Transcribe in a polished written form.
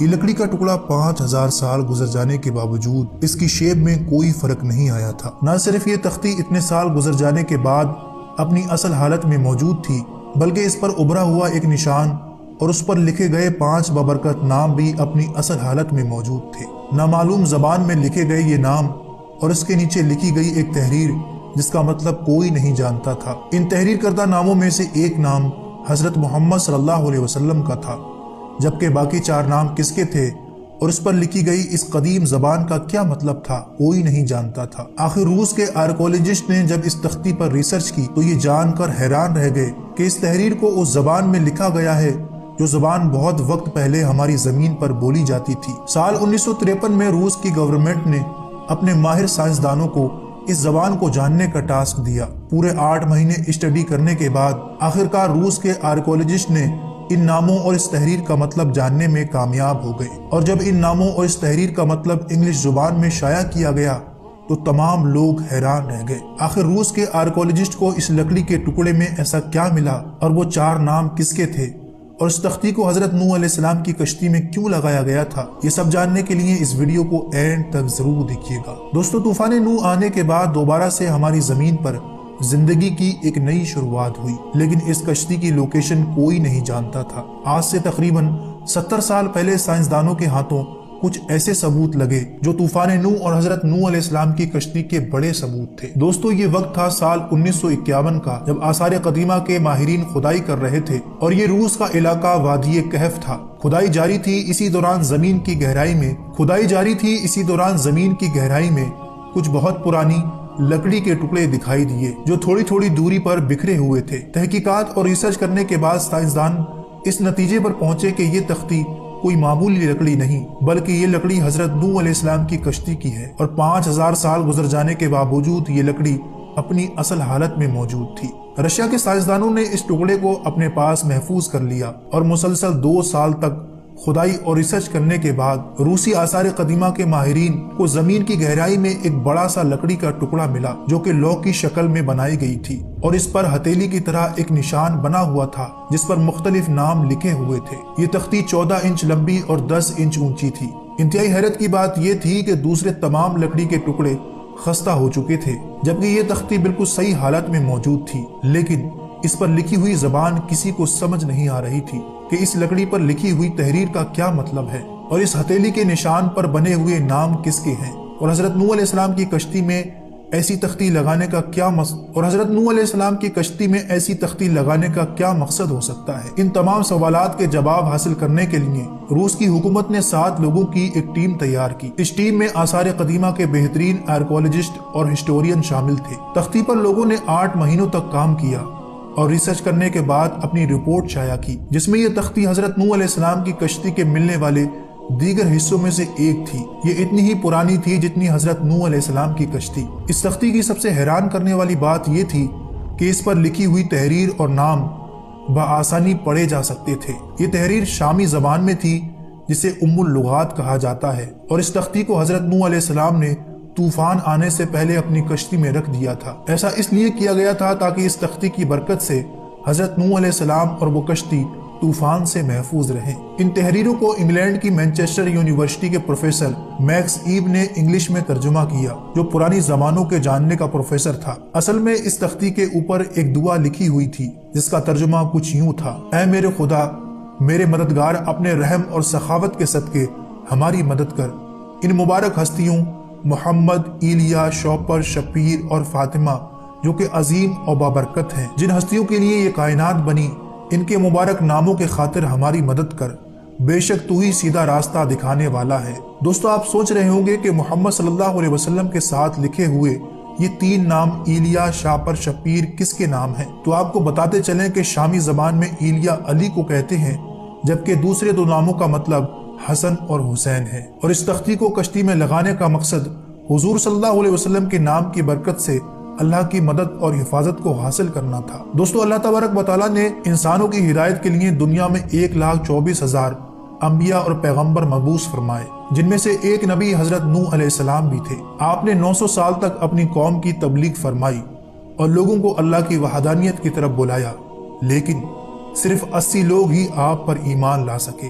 یہ لکڑی کا ٹکڑا 5000 سال گزر جانے کے باوجود اس کی شیپ میں کوئی فرق نہیں آیا تھا۔ نہ صرف یہ تختی اتنے سال گزر جانے کے بعد اپنی اصل حالت میں موجود تھی، بلکہ اس پر ابھرا ہوا ایک نشان اور اس پر لکھے گئے 5 بابرکت نام بھی اپنی اصل حالت میں موجود تھے۔ نامعلوم زبان میں لکھے گئے یہ نام اور اس کے نیچے لکھی گئی ایک تحریر جس کا مطلب کوئی نہیں جانتا تھا۔ ان تحریر کردہ ناموں میں سے ایک نام حضرت محمد صلی اللہ علیہ وسلم کا تھا، جبکہ باقی 4 نام کس کے تھے اور اس پر لکھی گئی اس قدیم زبان کا کیا مطلب تھا کوئی نہیں جانتا تھا۔ آخر روس کے آرکیولوجسٹ نے جب اس تختی پر ریسرچ کی تو یہ جان کر حیران رہ گئے کہ اس تحریر کو اس زبان میں لکھا گیا ہے جو زبان بہت وقت پہلے ہماری زمین پر بولی جاتی تھی۔ سال 1953 میں روس کی گورنمنٹ نے اپنے ماہر سائنسدانوں کو اس زبان کو جاننے کا ٹاسک دیا۔ پورے 8 مہینے اسٹڈی کرنے کے بعد آخرکار روس کے آرکیولوجسٹ نے ان ناموں اور اس تحریر کا مطلب جاننے میں کامیاب ہو گئے، اور جب ان ناموں اور اس تحریر کا مطلب انگلش زبان میں شائع کیا گیا تو تمام لوگ حیران رہ گئے۔ آخر روس کے آرکیولوجسٹ کو اس لکڑی کے ٹکڑے میں ایسا کیا ملا اور وہ 4 نام کس کے تھے اور اس تختی کو حضرت نوح علیہ السلام کی کشتی میں کیوں لگایا گیا تھا؟ یہ سب جاننے کے لیے اس ویڈیو کو اینڈ تک ضرور دیکھیے گا۔ دوستو، طوفان نوح آنے کے بعد دوبارہ سے ہماری زمین پر زندگی کی ایک نئی شروعات ہوئی، لیکن اس کشتی کی لوکیشن کوئی نہیں جانتا تھا۔ آج سے تقریباً 70 سال پہلے سائنسدانوں کے ہاتھوں کچھ ایسے ثبوت لگے جو طوفان نوح اور حضرت نوح علیہ السلام کی کشتی کے بڑے ثبوت تھے۔ دوستو، یہ وقت تھا سال 1951 کا، جب آثار قدیمہ کے ماہرین کھدائی کر رہے تھے اور یہ روس کا علاقہ وادی کہف تھا۔ کھدائی جاری تھی، اسی دوران زمین کی گہرائی میں کچھ بہت پرانی لکڑی کے ٹکڑے دکھائی دیے جو تھوڑی تھوڑی دوری پر بکھرے ہوئے تھے۔ تحقیقات اور ریسرچ کرنے کے بعد سائنسدان اس نتیجے پر پہنچے کہ یہ تختی کوئی معمولی لکڑی نہیں، بلکہ یہ لکڑی حضرت نوح علیہ السلام کی کشتی کی ہے، اور 5000 سال گزر جانے کے باوجود یہ لکڑی اپنی اصل حالت میں موجود تھی۔ رشیا کے سائنسدانوں نے اس ٹکڑے کو اپنے پاس محفوظ کر لیا اور مسلسل 2 سال تک کھدائی اور ریسرچ کرنے کے بعد روسی آثار قدیمہ کے ماہرین کو زمین کی گہرائی میں ایک بڑا سا لکڑی کا ٹکڑا ملا جو کہ لوح کی شکل میں بنائی گئی تھی، اور اس پر ہتھیلی کی طرح ایک نشان بنا ہوا تھا جس پر مختلف نام لکھے ہوئے تھے۔ یہ تختی 14 انچ لمبی اور 10 انچ اونچی تھی۔ انتہائی حیرت کی بات یہ تھی کہ دوسرے تمام لکڑی کے ٹکڑے خستہ ہو چکے تھے، جبکہ یہ تختی بالکل صحیح حالت میں موجود تھی، لیکن اس پر لکھی ہوئی زبان کسی کو سمجھ نہیں آ رہی تھی کہ اس لکڑی پر لکھی ہوئی تحریر کا کیا مطلب ہے، اور اس ہتھیلی کے نشان پر بنے ہوئے نام کس کے ہیں، اور حضرت نوح علیہ السلام کی کشتی میں ایسی تختی لگانے کا کیا مقصد ہو سکتا ہے۔ ان تمام سوالات کے جواب حاصل کرنے کے لیے روس کی حکومت نے 7 لوگوں کی ایک ٹیم تیار کی۔ اس ٹیم میں آثار قدیمہ کے بہترین آرکیولوجسٹ اور ہسٹورین شامل تھے۔ تختی پر لوگوں نے 8 مہینوں تک کام کیا اور ریسرچ کرنے کے بعد اپنی رپورٹ شائع کی، جس میں یہ تختی حضرت نوح علیہ السلام کی کشتی کے ملنے والے دیگر حصوں میں سے ایک تھی۔ یہ اتنی ہی پرانی تھی جتنی حضرت نوح علیہ السلام کی کشتی۔ اس تختی کی سب سے حیران کرنے والی بات یہ تھی کہ اس پر لکھی ہوئی تحریر اور نام بآسانی پڑھے جا سکتے تھے۔ یہ تحریر شامی زبان میں تھی جسے اللغات کہا جاتا ہے، اور اس تختی کو حضرت نوح علیہ السلام نے طوفان آنے سے پہلے اپنی کشتی میں رکھ دیا تھا۔ ایسا اس لیے کیا گیا تھا تاکہ اس تختی کی برکت سے حضرت نوح علیہ السلام اور وہ کشتی طوفان سے محفوظ رہیں۔ ان تحریروں کو انگلینڈ کی مینچسٹر یونیورسٹی کے پروفیسر میکس ایب نے انگلش میں ترجمہ کیا، جو پرانی زمانوں کے جاننے کا پروفیسر تھا۔ اصل میں اس تختی کے اوپر ایک دعا لکھی ہوئی تھی جس کا ترجمہ کچھ یوں تھا: اے میرے خدا، میرے مددگار، اپنے رحم اور سخاوت کے صدقے ہماری مدد کر۔ ان مبارک ہستیوں محمد، ایلیا، شوپر، شپیر اور فاطمہ جو کہ عظیم اور بابرکت ہیں، جن ہستیوں کے لیے یہ کائنات بنی، ان کے مبارک ناموں کے خاطر ہماری مدد کر، بے شک تو ہی سیدھا راستہ دکھانے والا ہے۔ دوستو، آپ سوچ رہے ہوں گے کہ محمد صلی اللہ علیہ وسلم کے ساتھ لکھے ہوئے یہ 3 نام ایلیا، شاپر، شپیر کس کے نام ہیں؟ تو آپ کو بتاتے چلیں کہ شامی زبان میں ایلیا علی کو کہتے ہیں، جبکہ دوسرے 2 ناموں کا مطلب حسن اور حسین ہے، اور اس تختی کو کشتی میں لگانے کا مقصد حضور صلی اللہ علیہ وسلم کے نام کی برکت سے اللہ کی مدد اور حفاظت کو حاصل کرنا تھا۔ دوستو، اللہ تبارک و تعالیٰ نے انسانوں کی ہدایت کے لیے دنیا میں 1,24,000 انبیاء اور پیغمبر مبعوث فرمائے، جن میں سے ایک نبی حضرت نوح علیہ السلام بھی تھے۔ آپ نے 900 سال تک اپنی قوم کی تبلیغ فرمائی اور لوگوں کو اللہ کی وحدانیت کی طرف بلایا، لیکن صرف 80 لوگ ہی آپ پر ایمان لا سکے۔